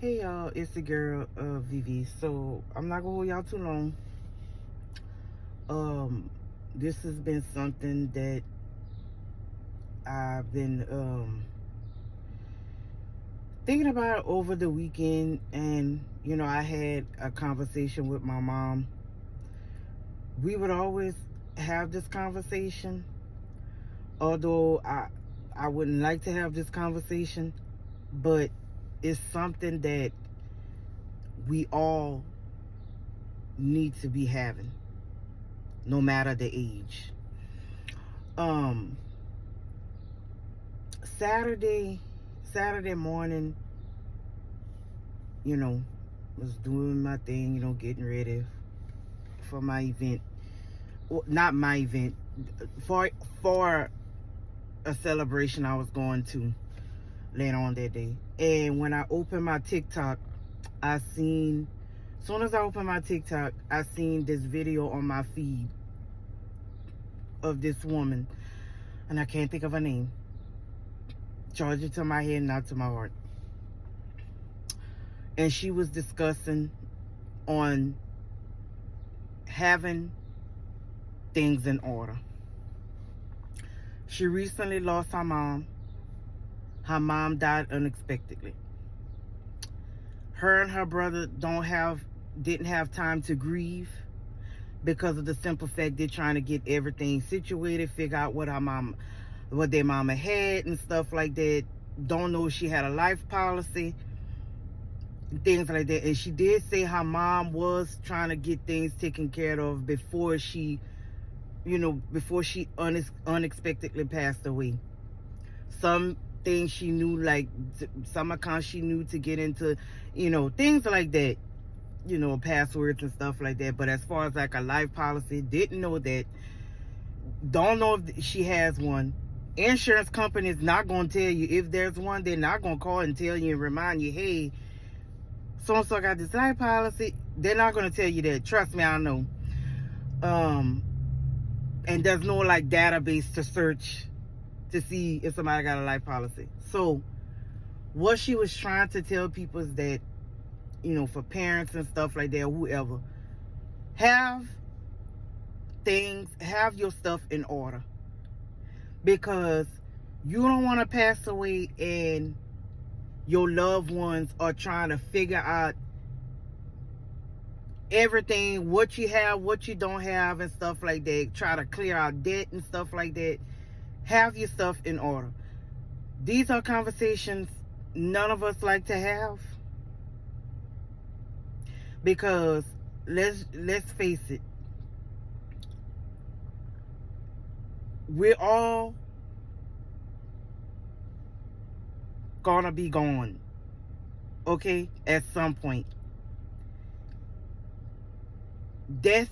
Hey y'all, it's the girl Vivi. So I'm not gonna hold y'all too long. Um, this has been something that I've been thinking about over the weekend, and I had a conversation with my mom. We would always have this conversation, although I wouldn't like to have this conversation, but it's something that we all need to be having, no matter the age. Um, Saturday, Saturday morning, you know, was doing my thing, getting ready for my event. Well, not my event, for for a celebration I was going to later on that day. And when I opened my TikTok, I seen, as soon as I opened my TikTok, I seen this video on my feed of this woman, and I can't think of her name. Charge it to my head, not to my heart. And she was discussing on having things in order. She recently lost her mom. Her mom died unexpectedly. Her and her brother didn't have time to grieve because of the simple fact they're trying to get everything situated, figure out what their mama had and stuff like that. Don't know if she had a life policy, things like that. And she did say her mom was trying to get things taken care of before she unexpectedly passed away. Some things she knew, like some accounts she knew to get into, things like that, passwords and stuff like that. But as far as like a life policy, didn't know that. Don't know if she has one. Insurance company is not going to tell you if there's one. They're not going to call and tell you and remind you, hey, so-and-so got this life policy. They're not going to tell you that. Trust me, I know. And there's no like database to search to see if somebody got a life policy. So what she was trying to tell people is that, for parents and stuff like that, whoever, have your stuff in order, because you don't want to pass away and your loved ones are trying to figure out everything, what you have, what you don't have, and stuff like that. Try to clear out debt and stuff like that. Have your stuff in order. These are conversations none of us like to have, because let's face it, we're all gonna be gone, okay, at some point. Death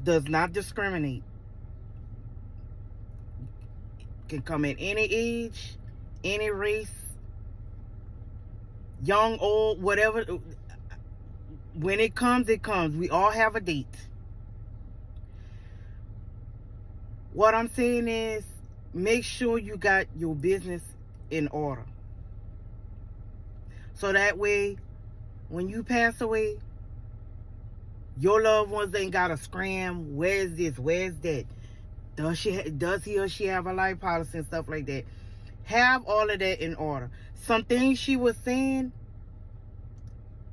does not discriminate. Can come at any age, any race, young, old, whatever. When it comes, it comes. We all have a date. What I'm saying is, make sure you got your business in order, so that way when you pass away, your loved ones ain't gotta scram, where's this, where's that, does he or she have a life policy and stuff like that. Have all of that in order. Some things she was saying,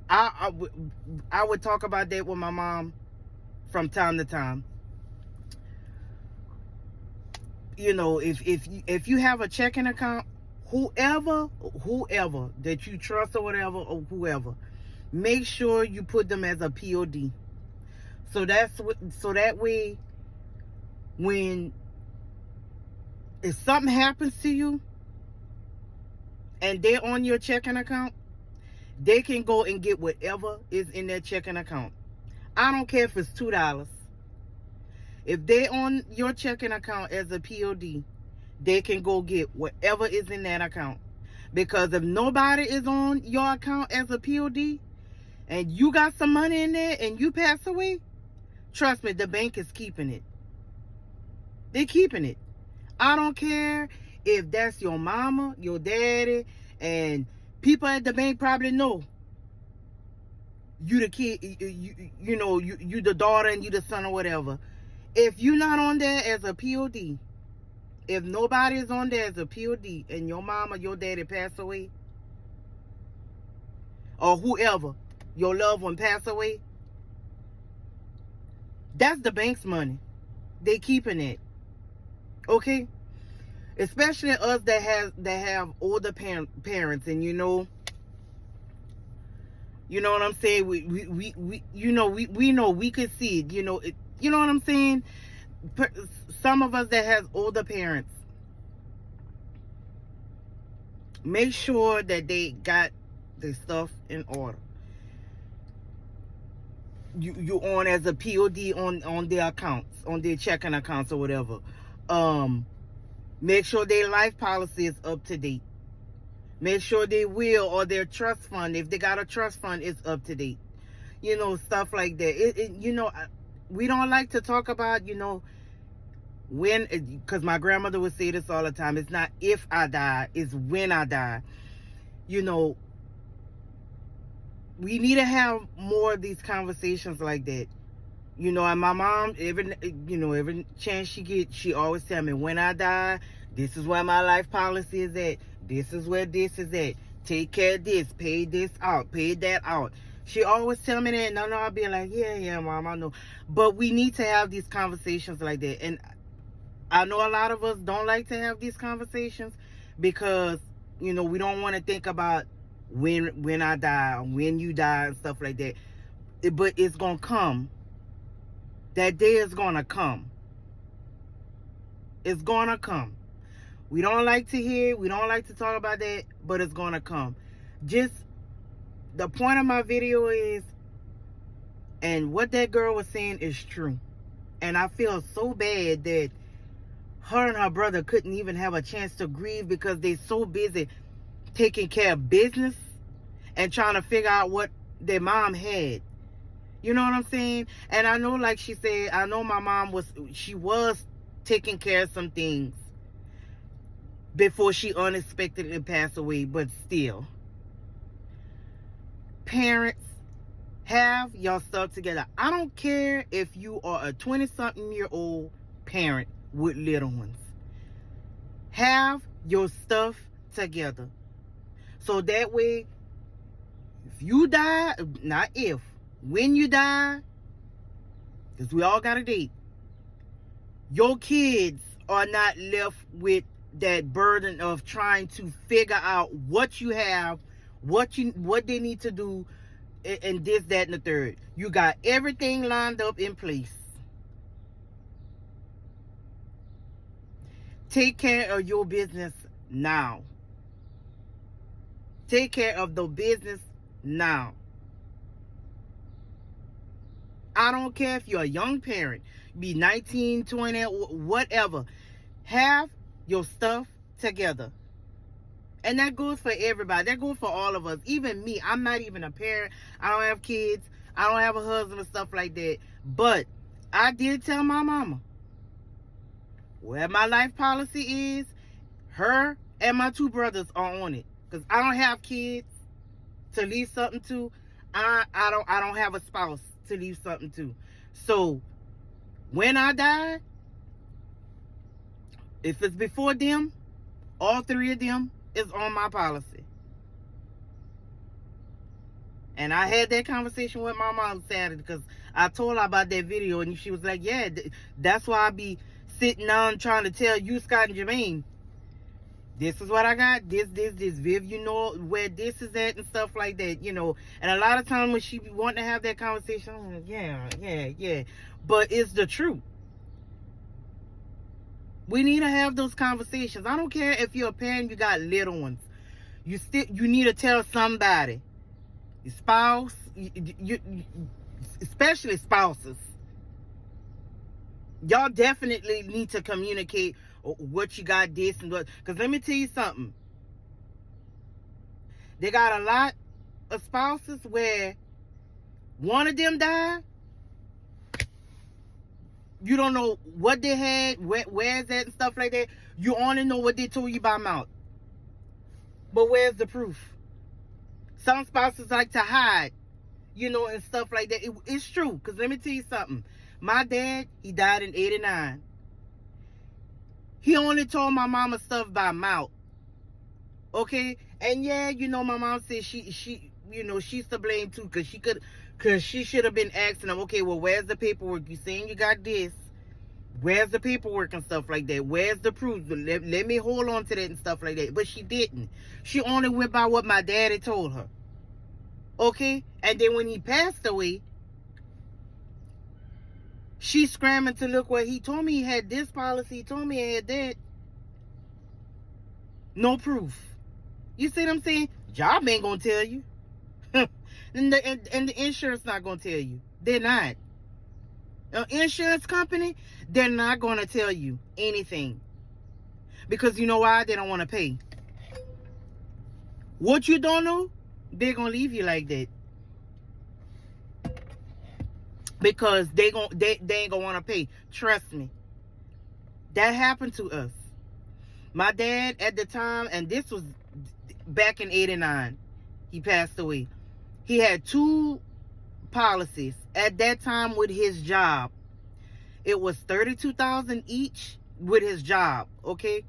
I would talk about that with my mom from time to time. If you have a checking account, whoever that you trust or whatever, or whoever, make sure you put them as a POD. So that way, if something happens to you and they're on your checking account, they can go and get whatever is in their checking account. I don't care if it's $2. If they're on your checking account as a POD, they can go get whatever is in that account. Because if nobody is on your account as a POD and you got some money in there and you pass away, trust me, the bank is keeping it. They're keeping it. I don't care if that's your mama, your daddy, and People at the bank probably know you the kid, you the daughter and you the son or whatever. If you're not on there as a POD, if nobody is on there as a POD and your mom or your daddy passed away, or whoever, your loved one passed away, that's the bank's money. They keeping it. Okay? Especially us that have older parents, and you know what I'm saying? We know we could see it, you know what I'm saying? Some of us that has older parents, make sure that they got their stuff in order. You on as a POD on their accounts, on their checking accounts or whatever. Make sure their life policy is up to date. Make sure their will or their trust fund, if they got a trust fund, is up to date. Stuff like that. We don't like to talk about, when, because my grandmother would say this all the time. It's not if I die, it's when I die. We need to have more of these conversations like that. And my mom, every chance she gets, she always tell me, when I die, this is where my life policy is at. This is where this is at. Take care of this. Pay this out. Pay that out. She always tell me that. No, I'll be like, yeah, mom, I know. But we need to have these conversations like that. And I know a lot of us don't like to have these conversations because, we don't want to think about when I die, when you die and stuff like that. But it's going to come. That day is going to come. It's going to come. We don't like to hear it. We don't like to talk about that, but it's going to come. Just the point of my video is, and what that girl was saying is true. And I feel so bad that her and her brother couldn't even have a chance to grieve because they're so busy taking care of business and trying to figure out what their mom had. You know what I'm saying? And I know, like she said, I know my mom was taking care of some things before she unexpectedly passed away, but still. Parents, have your stuff together. I don't care if you are a 20-something-year-old parent with little ones. Have your stuff together. So that way, if you die, not if, when you die, because we all got a date, your kids are not left with that burden of trying to figure out what you have, what they need to do, and this, that, and the third. You got everything lined up in place. Take care of your business now. Take care of the business now. I don't care if you're a young parent, be 19, 20, whatever. Have your stuff together. And that goes for everybody. That goes for all of us. Even me. I'm not even a parent. I don't have kids. I don't have a husband and stuff like that. But I did tell my mama where my life policy is. Her and my two brothers are on it. Because I don't have kids to leave something to. I don't have a spouse to leave something to. So when I die, if it's before them, all three of them is on my policy. And I had that conversation with my mom Saturday because I told her about that video, and she was like, yeah, that's why I be sitting down trying to tell you, Scott and Jermaine, this is what I got, this, Viv, you know where this is at and stuff like that, And a lot of times when she be wanting to have that conversation, I'm like, yeah. But it's the truth. We need to have those conversations. I don't care if you're a parent, you got little ones. You need to tell somebody. Your spouse, especially spouses. Y'all definitely need to communicate what you got, this and what. Because let me tell you something. They got a lot of spouses where one of them died. You don't know what they had, where's that and stuff like that. You only know what they told you by mouth. But where's the proof? Some spouses like to hide, and stuff like that. It's true. Because let me tell you something. My dad, he died in 89. He only told my mama stuff by mouth. Okay? And yeah, my mom said she's to blame too. Because she should have been asking him, okay, well, where's the paperwork? You saying you got this. Where's the paperwork and stuff like that? Where's the proof? Let me hold on to that and stuff like that. But she didn't. She only went by what my daddy told her. Okay? And then when he passed away, she's scrambling to look where he told me he had this policy. He told me he had that. No proof. You see what I'm saying? Job ain't going to tell you. and the insurance not going to tell you. They're not. An insurance company, they're not going to tell you anything. Because you know why? They don't want to pay. What you don't know, they're going to leave you like that. Because they ain't going to want to pay. Trust me. That happened to us. My dad at the time, and this was back in 89, he passed away. He had 2 policies at that time with his job. It was $32,000 each with his job. Okay,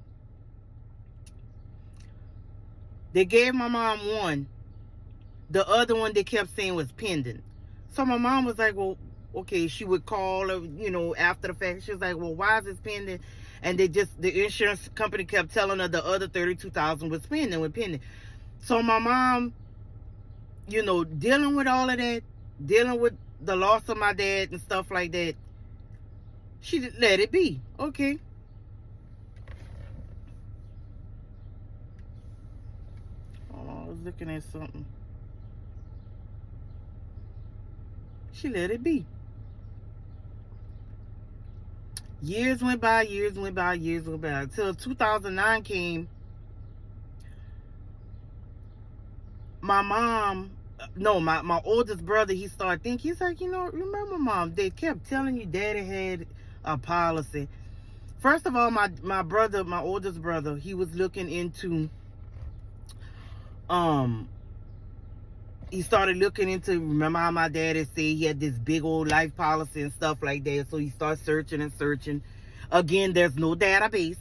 they gave my mom one. The other one they kept saying was pending. So my mom was like, well, okay. She would call her, after the fact. She was like, well, why is this pending? And the insurance company kept telling her the other $32,000 was pending. So my mom, dealing with all of that, dealing with the loss of my dad and stuff like that, she let it be. Okay. Oh, I was looking at something. She let it be. Years went by. Until 2009 came. My oldest brother, he started thinking, he's like, remember, Mom, they kept telling you Daddy had a policy. First of all, my oldest brother, he was looking into, he started looking into, remember how my daddy said he had this big old life policy and stuff like that. So he started searching. Again, there's no database.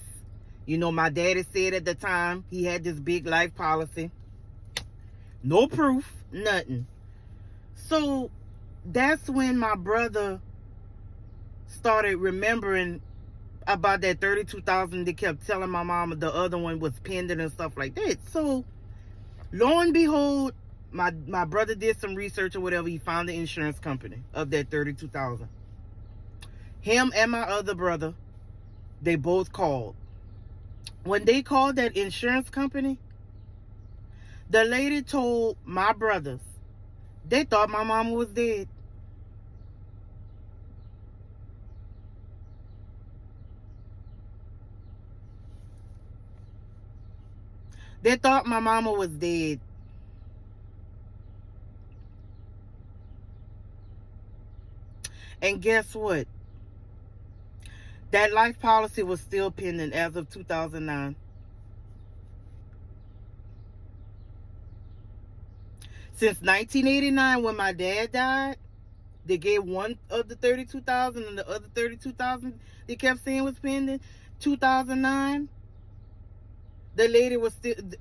My daddy said at the time he had this big life policy. No proof, nothing. So that's when my brother started remembering about that $32,000 they kept telling my mama the other one was pending and stuff like that. So lo and behold, my brother did some research or whatever. He found the insurance company of that $32,000. Him and my other brother, they both called. When they called that insurance company, the lady told my brothers they thought my mama was dead. They thought my mama was dead. And guess what? That life policy was still pending as of 2009. Since 1989, when my dad died, they gave one of the $32,000 and the other $32,000 they kept saying was pending. 2009, the lady was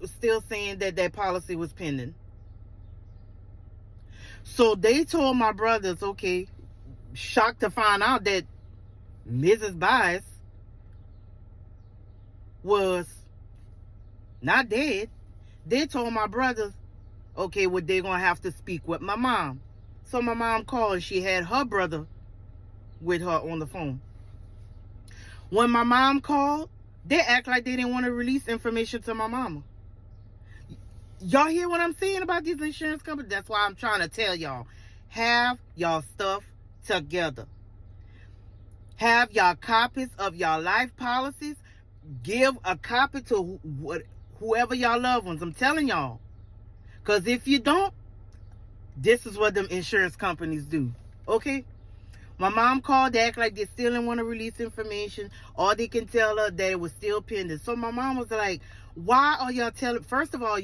still saying that policy was pending. So they told my brothers, okay, shocked to find out that Mrs. Bias was not dead. They told my brothers, okay, well, they're going to have to speak with my mom. So my mom called and she had her brother with her on the phone. When my mom called, they act like they didn't want to release information to my mama. Y'all hear what I'm saying about these insurance companies? That's why I'm trying to tell y'all. Have y'all stuff together. Have y'all copies of y'all life policies. Give a copy to whoever y'all loved ones. I'm telling y'all. Because if you don't, this is what them insurance companies do. Okay? My mom called to act like they still didn't want to release information. Or they can tell her that it was still pending. So my mom was like, why are y'all telling... First of all,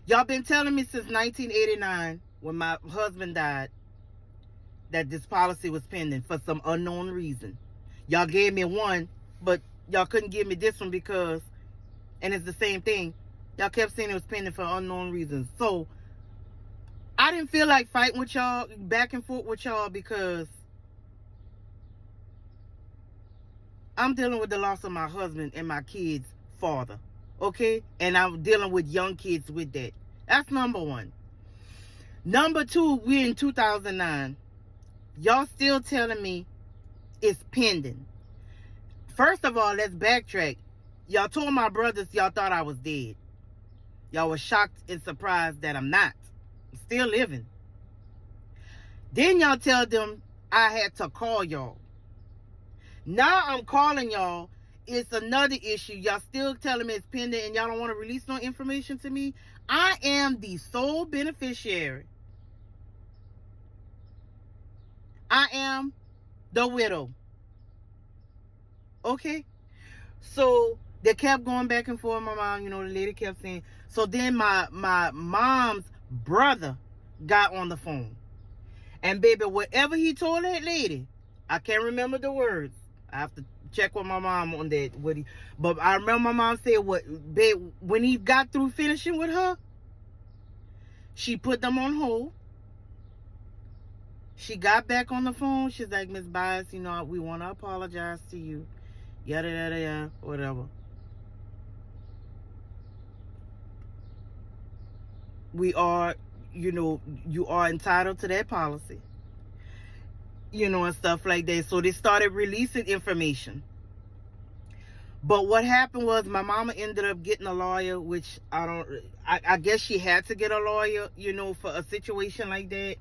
Y'all been telling me since 1989, when my husband died, that this policy was pending for some unknown reason. Y'all gave me one, but y'all couldn't give me this one because, and it's the same thing, y'all kept saying it was pending for unknown reasons. So I didn't feel like fighting with y'all, back and forth with y'all, because I'm dealing with the loss of my husband and my kids' father, okay? And I'm dealing with young kids with that. That's number one. Number two, we're in 2009. Y'all still telling me it's pending. First of all, let's backtrack. Y'all told my brothers y'all thought I was dead. Y'all was shocked and surprised that I'm not. I'm still living. Then y'all tell them I had to call y'all. Now I'm calling y'all. It's another issue. Y'all still telling me it's pending and y'all don't want to release no information to me. I am the sole beneficiary. I am the widow. Okay? So they kept going back and forth. My mom, the lady kept saying. So then my mom's brother got on the phone. And baby, whatever he told that lady, I can't remember the words. I have to check with my mom on that. But I remember my mom said, babe, when he got through finishing with her, she put them on hold. She got back on the phone. She's like, Miss Bias, we want to apologize to you. Yada, yada, yada, whatever. We are, you are entitled to that policy. And stuff like that. So they started releasing information. But what happened was my mama ended up getting a lawyer, which I guess she had to get a lawyer, for a situation like that.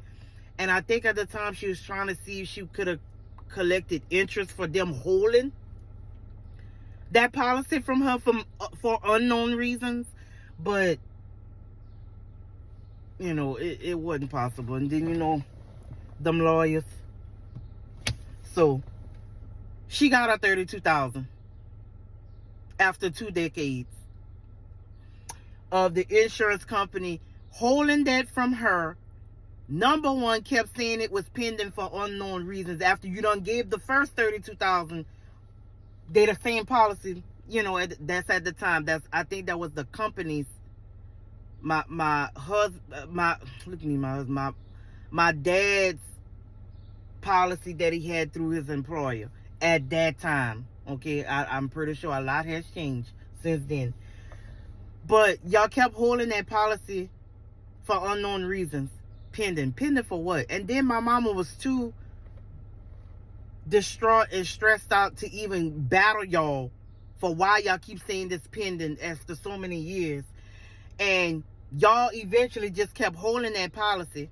And I think at the time she was trying to see if she could have collected interest for them holding that policy from her for unknown reasons. But, it wasn't possible. And then, them lawyers. So, she got her $32,000 after 2 decades of the insurance company holding that from her. Number one, kept saying it was pending for unknown reasons. After you done gave the first $32,000, they the same policy, that's at the time. I think that was the company's, my dad's policy that he had through his employer at that time. Okay, I'm pretty sure a lot has changed since then. But y'all kept holding that policy for unknown reasons. Pending for what? And then my mama was too distraught and stressed out to even battle y'all for why y'all keep saying this pending after so many years. And y'all eventually just kept holding that policy.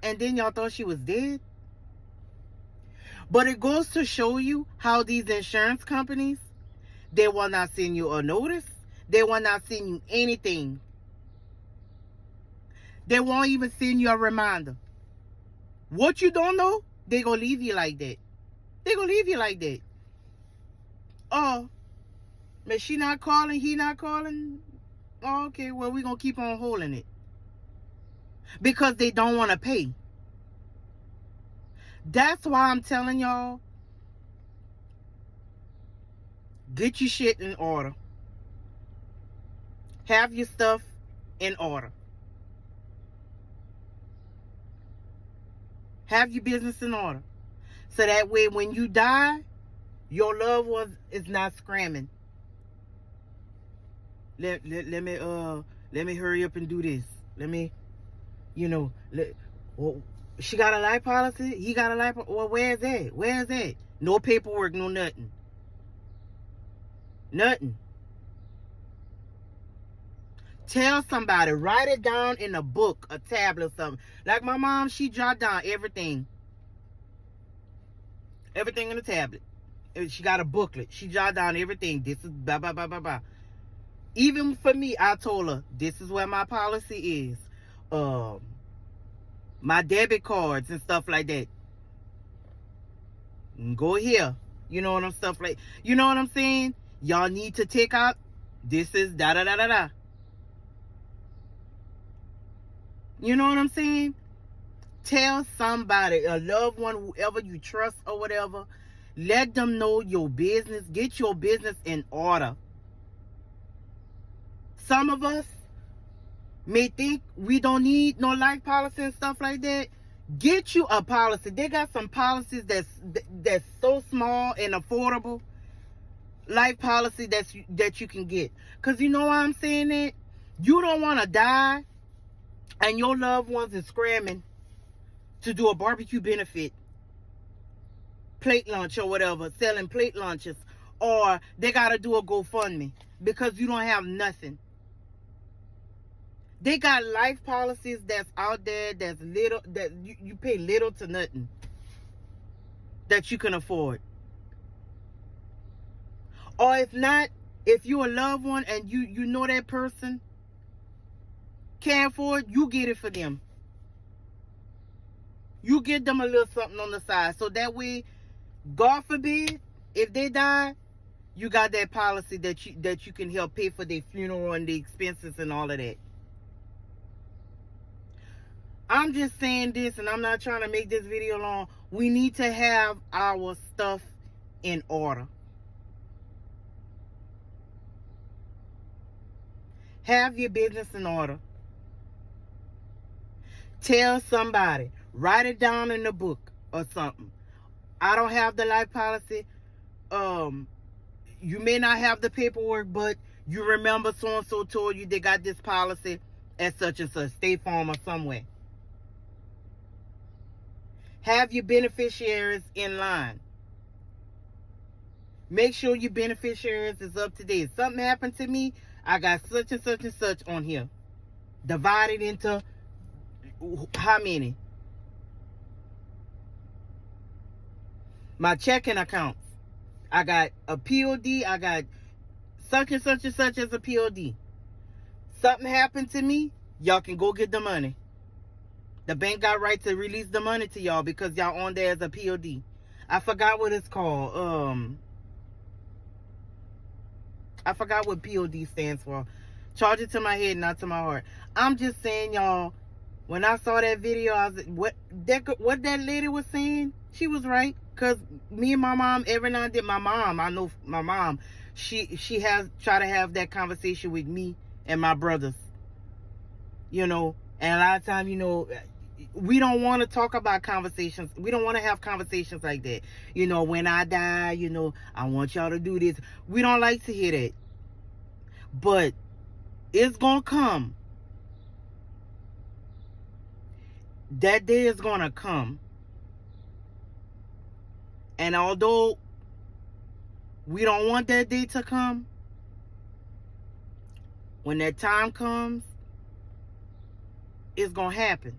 And then y'all thought she was dead. But it goes to show you how these insurance companies, they will not send you a notice. They will not send you anything. They won't even send you a reminder. What you don't know, they gonna leave you like that. They gonna leave you like that. Oh, but she not calling, he not calling. Oh, okay, well, we gonna keep on holding it. Because they don't want to pay. That's why I'm telling y'all, get your shit in order. Have your stuff in order. Have your business in order. So that way when you die, your loved one is not screaming. Let me hurry up and do this. Let me, she got a life policy. He got a life. Well, where's that? Where's that? No paperwork, no nothing. Nothing. Tell somebody. Write it down in a book, a tablet, or something. Like my mom, she jot down everything. Everything in the tablet. She got a booklet. She jot down everything. This is blah, blah, blah, blah, blah. Even for me, I told her, this is where my policy is. My debit cards and stuff like that. Go here. You know what I'm saying? Y'all need to take out This is da da da da da. You know what I'm saying? Tell somebody, a loved one, whoever you trust or whatever, let them know your business. Get your business in order. Some of us may think we don't need no life policy and stuff like that. Get you a policy. They got some policies that's so small and affordable. Life policy that you can get. Because you know why I'm saying that? You don't want to die and your loved ones is scramming to do a barbecue benefit, plate lunch or whatever, selling plate lunches, or they got to do a GoFundMe because you don't have nothing. They got life policies that's out there that's little, that you pay little to nothing, that you can afford. Or if not, if you're a loved one and you know that person can't afford, you get it for them. You get them a little something on the side. So that way, God forbid, if they die, you got that policy that you can help pay for their funeral and the expenses and all of that. I'm just saying this, and I'm not trying to make this video long. We need to have our stuff in order. Have your business in order. Tell somebody. Write it down in the book or something. I don't have the life policy. You may not have the paperwork, but you remember so-and-so told you they got this policy at such and such, State Farm or somewhere. Have your beneficiaries in line. Make sure your beneficiaries is up to date. Something happened to me, I got such and such and such on here. Divided into how many? My checking accounts. I got a POD. I got such and such and such as a POD. Something happened to me, y'all can go get the money. The bank got right to release the money to y'all because y'all on there as a POD. I forgot what it's called. I forgot what POD stands for. Charge it to my head, not to my heart. I'm just saying, y'all, when I saw that video, I was what that lady was saying, she was right. Cause me and my mom, every now and then, I know my mom, she has try to have that conversation with me and my brothers. You know, and a lot of times, you know, we don't want to talk about conversations. We don't want to have conversations like that. You know, when I die, you know, I want y'all to do this. We don't like to hear that. But it's gonna come. That day is gonna come. And although we don't want that day to come, when that time comes, it's going to happen.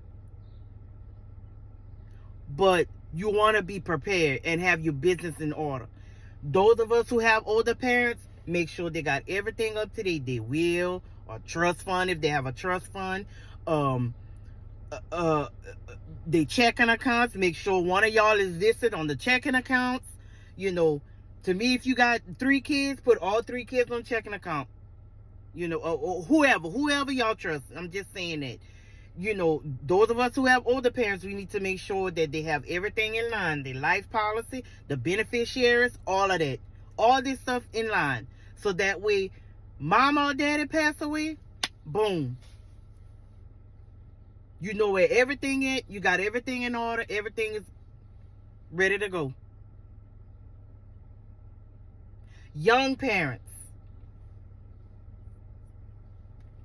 But you want to be prepared and have your business in order. Those of us who have older parents, make sure they got everything up to date. Their will or trust fund, if they have a trust fund. They checking accounts, make sure one of y'all is listed on the checking accounts. You know, to me, if you got 3 kids, put all 3 kids on checking account. You know, or whoever y'all trust. I'm just saying that. You know, those of us who have older parents, we need to make sure that they have everything in line. The life policy, the beneficiaries, all of that. All this stuff in line. So that way, mama or daddy pass away, boom. You know where everything is. You got everything in order. Everything is ready to go. Young parents.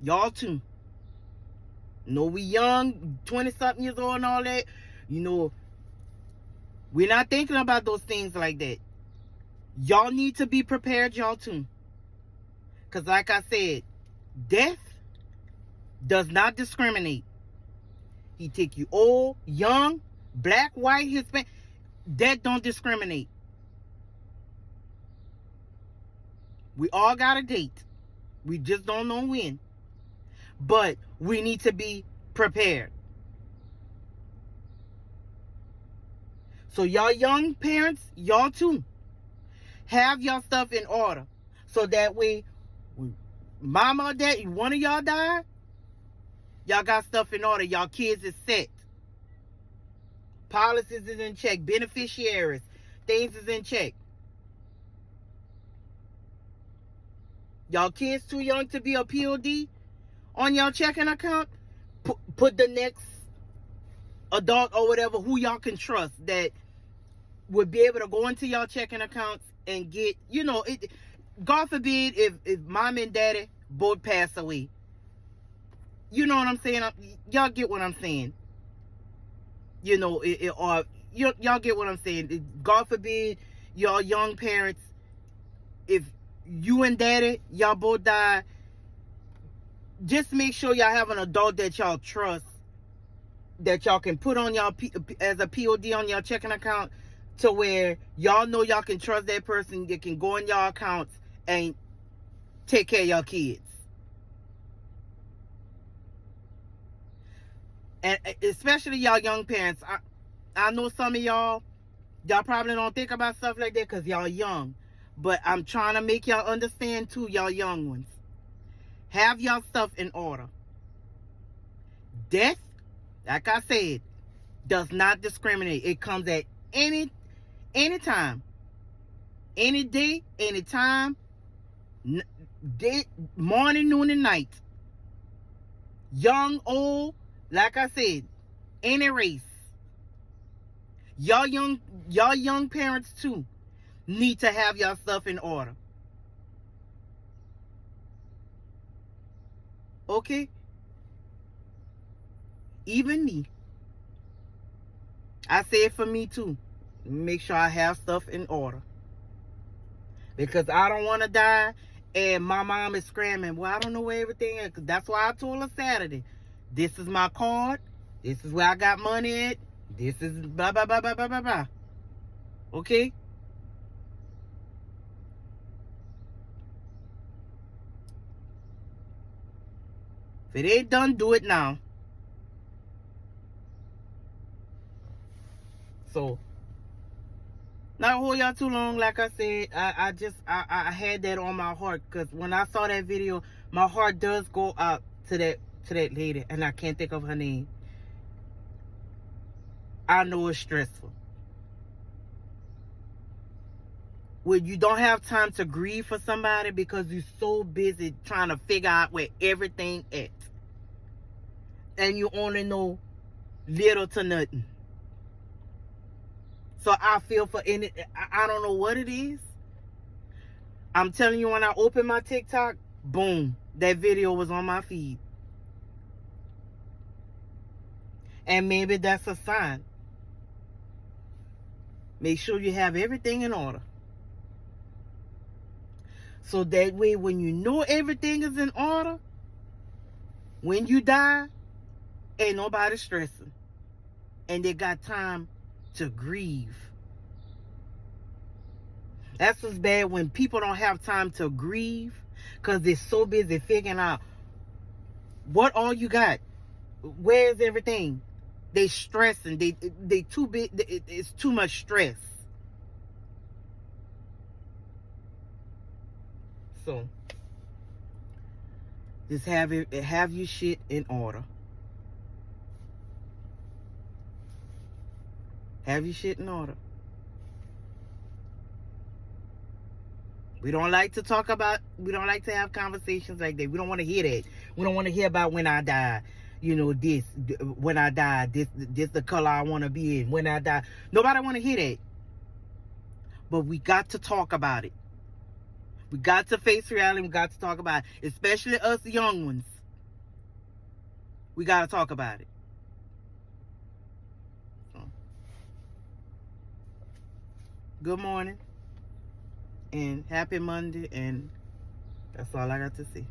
Y'all too. know we young, 20-something years old and all that. You know, we're not thinking about those things like that. Y'all need to be prepared, y'all too. Because like I said, death does not discriminate. He take you old, young, black, white, Hispanic. Death don't discriminate. We all got a date. We just don't know when. But we need to be prepared. So y'all young parents, y'all too, have your stuff in order. So that way, mama or dad, one of y'all died, y'all got stuff in order. Y'all kids is set. Policies is in check. Beneficiaries, things is in check. Y'all kids too young to be a POD on your checking account? Put the next adult or whatever who y'all can trust that would be able to go into y'all checking accounts and get, God forbid if mom and daddy both pass away. You know what I'm saying? Y'all get what I'm saying. Y'all get what I'm saying. God forbid y'all young parents, if you and daddy, y'all both die, just make sure y'all have an adult that y'all trust, that y'all can put on y'all as a POD on y'all checking account, to where y'all know y'all can trust that person that can go in y'all accounts and take care of y'all kids. And especially y'all young parents. I know some of y'all probably don't think about stuff like that because y'all young. But I'm trying to make y'all understand too, y'all young ones. Have y'all stuff in order. Death, like I said, does not discriminate. It comes at any time. Any day, any time. Day, morning, noon, and night. Young, old, like I said, any race. Y'all young parents too need to have y'all stuff in order. Okay? Even me. I say it for me too. Make sure I have stuff in order. Because I don't want to die and my mom is screaming, well, I don't know where everything is. That's why I told her Saturday, this is my card. This is where I got money at. This is blah, blah, blah, blah, blah, blah, blah. Okay? If it ain't done, do it now. So, not hold y'all too long. Like I said, I had that on my heart, because when I saw that video, my heart does go out to that lady, and I can't think of her name. I know it's stressful. When you don't have time to grieve for somebody because you're so busy trying to figure out where everything is, and you only know little to nothing. So I feel for any, I don't know what it is. I'm telling you, when I opened my TikTok, boom, that video was on my feed. And maybe that's a sign. Make sure you have everything in order. So that way, when you know everything is in order, when you die, ain't nobody stressing. And they got time to grieve. That's what's bad, when people don't have time to grieve because they're so busy figuring out what all you got. Where's everything? They stressing. They too big. It's too much stress. So just have your shit in order. Have your shit in order. We don't like to talk about, we don't like to have conversations like that. We don't want to hear that. We don't want to hear about when I die. When I die, this the color I want to be in. When I die. Nobody want to hear that. But we got to talk about it. We got to face reality. We got to talk about it. Especially us young ones. We got to talk about it. So, good morning. And happy Monday, and that's all I got to say.